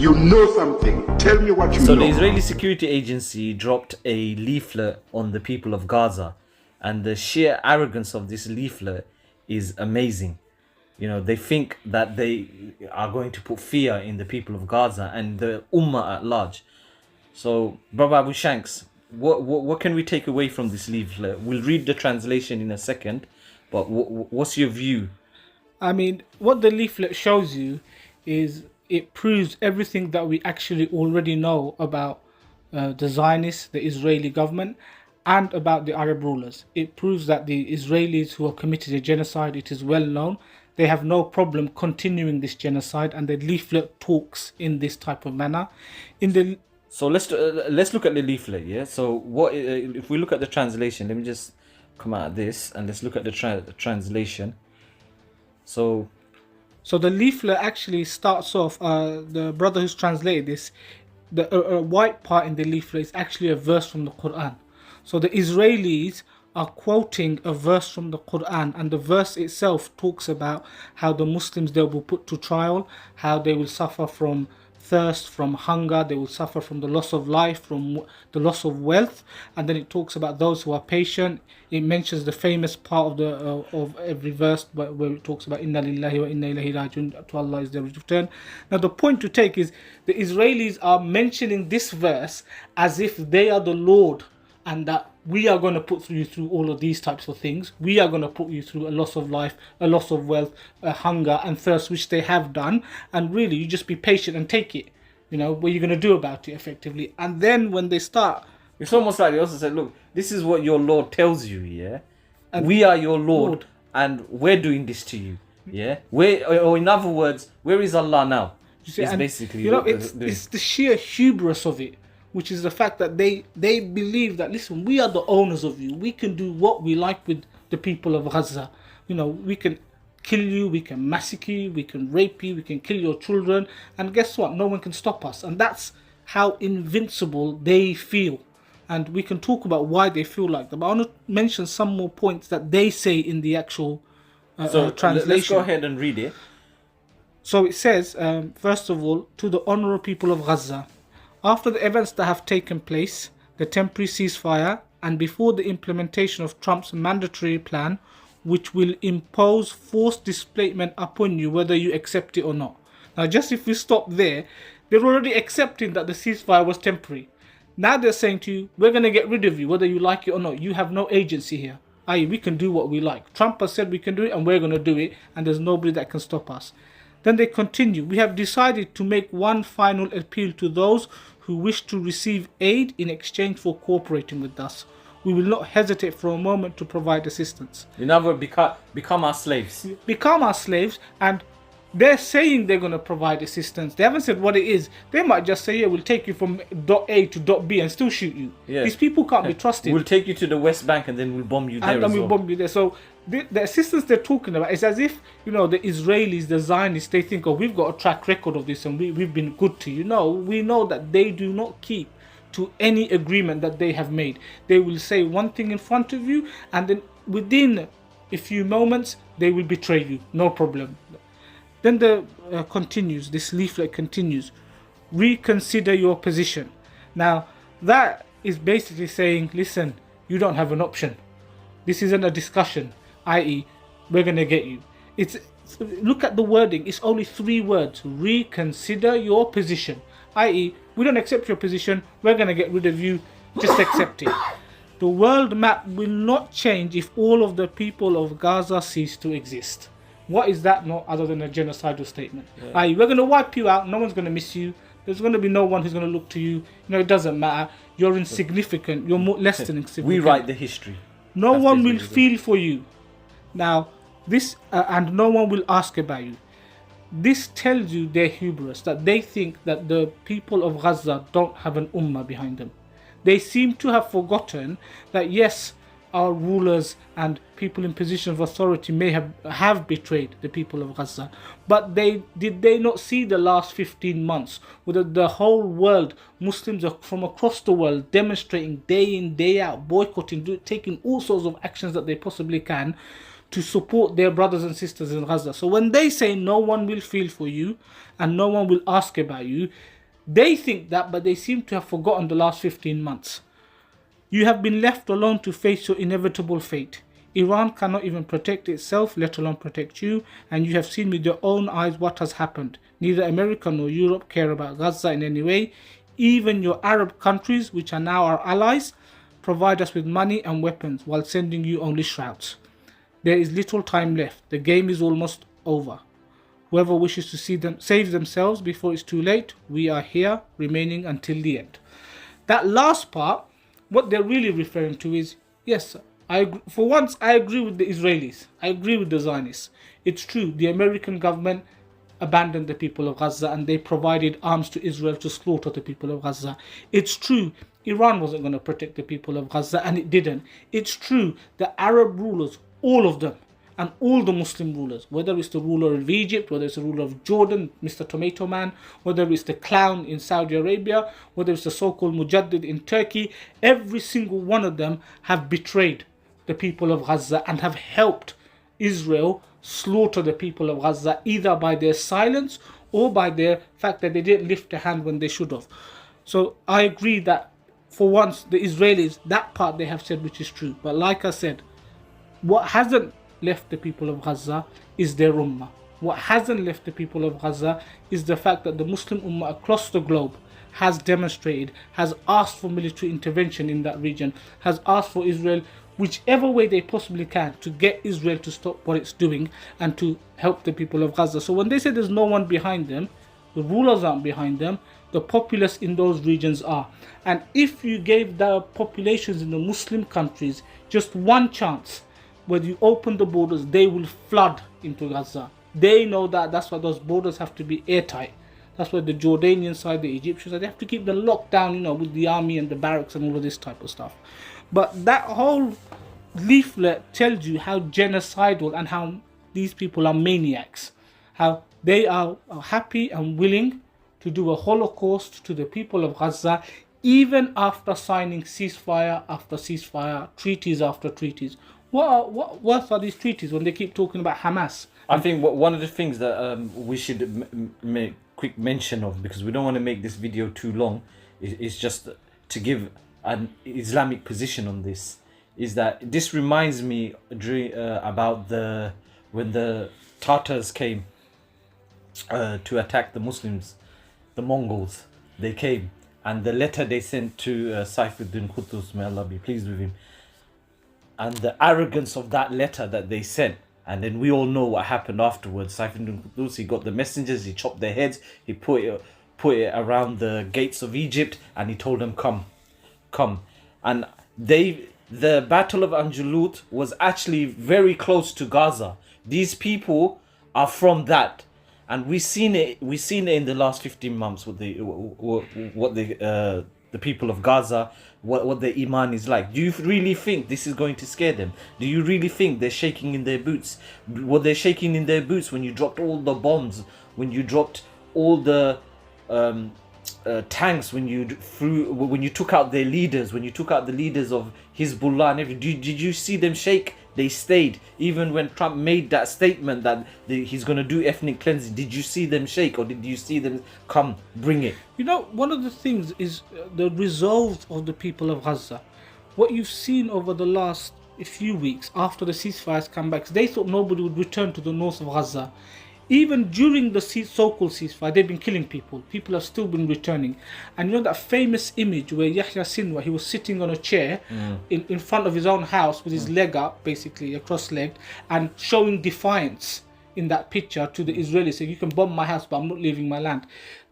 You know something. Tell me what you So know. the Israeli security agency dropped a leaflet on the people of Gaza, and the sheer arrogance of this leaflet is amazing. You know, they think that they are going to put fear in the people of Gaza and the Ummah at large. So, Brother Abu Shanks, what can we take away from this leaflet? We'll read the translation in a second, but what's your view? I mean, what the leaflet shows you is it proves everything that we actually already know about the Zionists, the Israeli government, and about the Arab rulers. It proves that the Israelis who have committed a genocide, it is well known. They have no problem continuing this genocide, and the leaflet talks in this type of manner. In the So let's look at the leaflet, yeah. So what if we look at the translation? Let me just come out of this and let's look at the translation. So So the leaflet actually starts off. The brother who's translated this, the white part in the leaflet is actually a verse from the Quran. So the Israelis are quoting a verse from the Quran, and the verse itself talks about how the Muslims they will be put to trial, how they will suffer from thirst, from hunger, they will suffer from the loss of life, from the loss of wealth, and then it talks about those who are patient. It mentions the famous part of the of every verse where it talks about inna lillahi wa inna ilayhi rajiun, to Allah is their return. Now the point to take is the Israelis are mentioning this verse as if they are the Lord, and that we are going to put you through all of these types of things. We are going to put you through a loss of life, a loss of wealth, a hunger and thirst, which they have done. And really, you just be patient and take it. You know, what you're going to do about it effectively. And then when they start... it's almost like they also said, look, this is what your Lord tells you, yeah? And we are your Lord, and we're doing this to you, yeah? Or in other words, where is Allah now? You see, it's and, basically you know, it's the sheer hubris of it, which is the fact that they believe that, listen, we are the owners of you. We can do what we like with the people of Gaza. You know, we can kill you, we can massacre you, we can rape you, we can kill your children. And guess what? No one can stop us. And that's how invincible they feel. And we can talk about why they feel like that. But I want to mention some more points that they say in the actual translation. Let's go ahead and read it. So it says, first of all, to the honorable people of Gaza, after the events that have taken place, the temporary ceasefire, and before the implementation of Trump's mandatory plan, which will impose forced displacement upon you whether you accept it or not. Now, just if we stop there, they're already accepting that the ceasefire was temporary. Now they're saying to you, we're going to get rid of you whether you like it or not. You have no agency here. I.e., we can do what we like. Trump has said we can do it, and we're going to do it, and there's nobody that can stop us. Then they continue, we have decided to make one final appeal to those who wish to receive aid in exchange for cooperating with us. We will not hesitate for a moment to provide assistance. In other words, become our slaves. Become our slaves, and they're saying they're going to provide assistance. They haven't said what it is. They might just say, yeah, we'll take you from dot A to dot B and still shoot you. Yeah. These people can't be trusted. We'll take you to the West Bank and then we'll bomb you there and then as we'll bomb you there. So the assistance they're talking about is as if, you know, the Israelis, the Zionists, they think, oh, we've got a track record of this and we've been good to you. No, we know that they do not keep to any agreement that they have made. They will say one thing in front of you, and then within a few moments they will betray you. No problem. Then the continues, this leaflet continues, reconsider your position. Now that is basically saying, listen, you don't have an option. This isn't a discussion, i.e. we're going to get you. Look at the wording, it's only 3 words, reconsider your position, i.e. we don't accept your position, we're going to get rid of you, just accept it. The world map will not change if all of the people of Gaza cease to exist. What is that not other than a genocidal statement? Yeah. I.e., we're going to wipe you out, no one's going to miss you, there's going to be no one who's going to look to you, you know, it doesn't matter, you're insignificant, you're less than insignificant. We write the history. No one will feel for you. Now, this, and no one will ask about you. This tells you their hubris, that they think that the people of Gaza don't have an ummah behind them. They seem to have forgotten that yes, our rulers and people in position of authority may have betrayed the people of Gaza, but did they not see the last 15 months where the whole world, Muslims from across the world, demonstrating day in, day out, boycotting, taking all sorts of actions that they possibly can to support their brothers and sisters in Gaza. So when they say no one will feel for you and no one will ask about you, they think that, but they seem to have forgotten the last 15 months. You have been left alone to face your inevitable fate. Iran cannot even protect itself, let alone protect you, and you have seen with your own eyes what has happened. Neither America nor Europe care about Gaza in any way. Even your Arab countries, which are now our allies, provide us with money and weapons while sending you only shrouds. There is little time left. The game is almost over. Whoever wishes to see them save themselves before it's too late, we are here, remaining until the end. That last part, what they're really referring to is, yes, for once I agree with the Israelis. I agree with the Zionists. It's true, the American government abandoned the people of Gaza and they provided arms to Israel to slaughter the people of Gaza. It's true, Iran wasn't going to protect the people of Gaza and it didn't. It's true, the Arab rulers, all of them, and all the Muslim rulers, whether it's the ruler of Egypt, whether it's the ruler of Jordan, Mr. Tomato Man, whether it's the clown in Saudi Arabia, whether it's the so-called Mujaddid in Turkey, every single one of them have betrayed the people of Gaza and have helped Israel slaughter the people of Gaza, either by their silence or by their fact that they didn't lift a hand when they should have. So I agree that for once the Israelis, that part they have said, which is true. But like I said, what hasn't left the people of Gaza is their ummah. What hasn't left the people of Gaza is the fact that the Muslim ummah across the globe has demonstrated, has asked for military intervention in that region, has asked for Israel, whichever way they possibly can, to get Israel to stop what it's doing and to help the people of Gaza. So when they say there's no one behind them, the rulers aren't behind them, the populace in those regions are. And if you gave the populations in the Muslim countries just one chance, when you open the borders, they will flood into Gaza. They know that. That's why those borders have to be airtight. That's why the Jordanian side, the Egyptian side, they have to keep them locked down, with the army and the barracks and all of this type of stuff. But that whole leaflet tells you how genocidal and how these people are maniacs. How they are happy and willing to do a Holocaust to the people of Gaza, even after signing ceasefire after ceasefire, treaties after treaties. What worth are these treaties when they keep talking about Hamas? I think one of the things that we should make quick mention of, because we don't want to make this video too long, is just to give an Islamic position on this. Is that this reminds me about when the Tatars came to attack the Muslims, the Mongols. They came, and the letter they sent to Saifuddin Qutuz, may Allah be pleased with him, and the arrogance of that letter that they sent. And then we all know what happened afterwards. Saifuddin Qutuz, he got the messengers, he chopped their heads, he put it around the gates of Egypt, and he told them, come. And the Battle of Anjalut was actually very close to Gaza. These people are from that. And we've seen it in the last 15 months what the people of Gaza, what their iman is like. Do you really think this is going to scare them? Do you really think they're shaking in their boots? Were they shaking in their boots when you dropped all the bombs, when you dropped all the tanks, when you took out their leaders, when you took out the leaders of Hezbollah and everything? Did you see them shake? They stayed. Even when Trump made that statement that he's going to do ethnic cleansing, did you see them shake, or did you see them come, bring it? One of the things is the resolve of the people of Gaza. What you've seen over the last few weeks after the ceasefires come back, they thought nobody would return to the north of Gaza. Even during the so-called ceasefire, they've been killing people. People have still been returning. And that famous image where Yahya Sinwar, he was sitting on a chair in front of his own house with his leg up, basically, cross-legged, and showing defiance in that picture to the Israelis, saying, you can bomb my house, but I'm not leaving my land.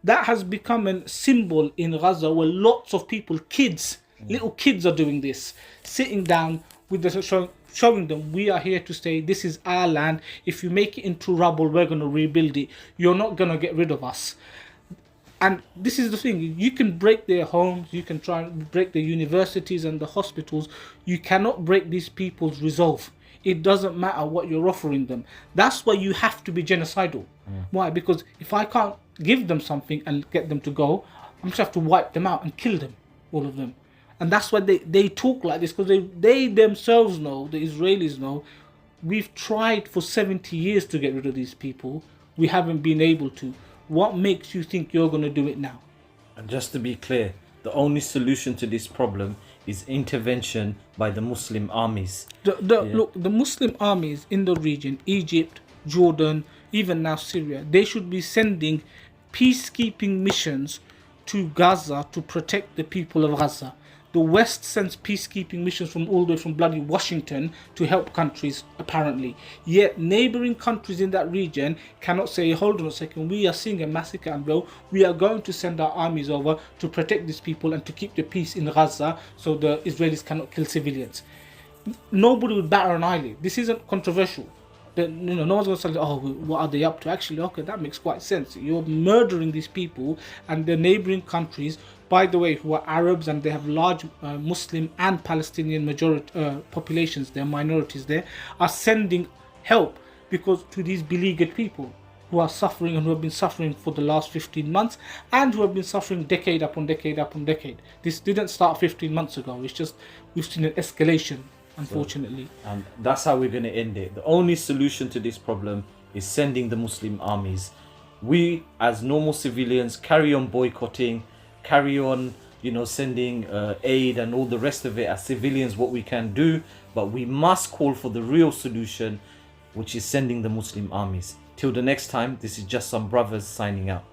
That has become a symbol in Gaza where lots of people, kids, little kids are doing this, sitting down with the showing them, we are here to stay, this is our land, if you make it into rubble, we're going to rebuild it, you're not going to get rid of us. And this is the thing, you can break their homes, you can try and break the universities and the hospitals, you cannot break these people's resolve. It doesn't matter what you're offering them. That's why you have to be genocidal. Why? Because if I can't give them something and get them to go, I'm just have to wipe them out and kill them, all of them. And that's why they talk like this, because they themselves know, the Israelis know, We've tried for 70 years to get rid of these people. We haven't been able to. What makes you think you're going to do it now? And just to be clear, the only solution to this problem is intervention by the Muslim armies. Look, the Muslim armies in the region, Egypt, Jordan, even now Syria, they should be sending peacekeeping missions to Gaza to protect the people of Gaza. The West sends peacekeeping missions from all the way from bloody Washington to help countries, apparently. Yet neighboring countries in that region cannot say, hold on a second, we are seeing a massacre and we are going to send our armies over to protect these people and to keep the peace in Gaza so the Israelis cannot kill civilians. Nobody would batter an eyelid. This isn't controversial. No one's going to say, oh, what are they up to? Actually, okay, that makes quite sense. You're murdering these people, and the neighboring countries, by the way, who are Arabs and they have large Muslim and Palestinian majority populations, they're minorities there, are sending help because to these beleaguered people who are suffering and who have been suffering for the last 15 months and who have been suffering decade upon decade upon decade. This didn't start 15 months ago. It's just we've seen an escalation, unfortunately. And that's how we're going to end it. The only solution to this problem is sending the Muslim armies. We, as normal civilians, carry on boycotting, carry on, sending aid and all the rest of it as civilians, what we can do. But we must call for the real solution, which is sending the Muslim armies. Till the next time, this is just some brothers signing out.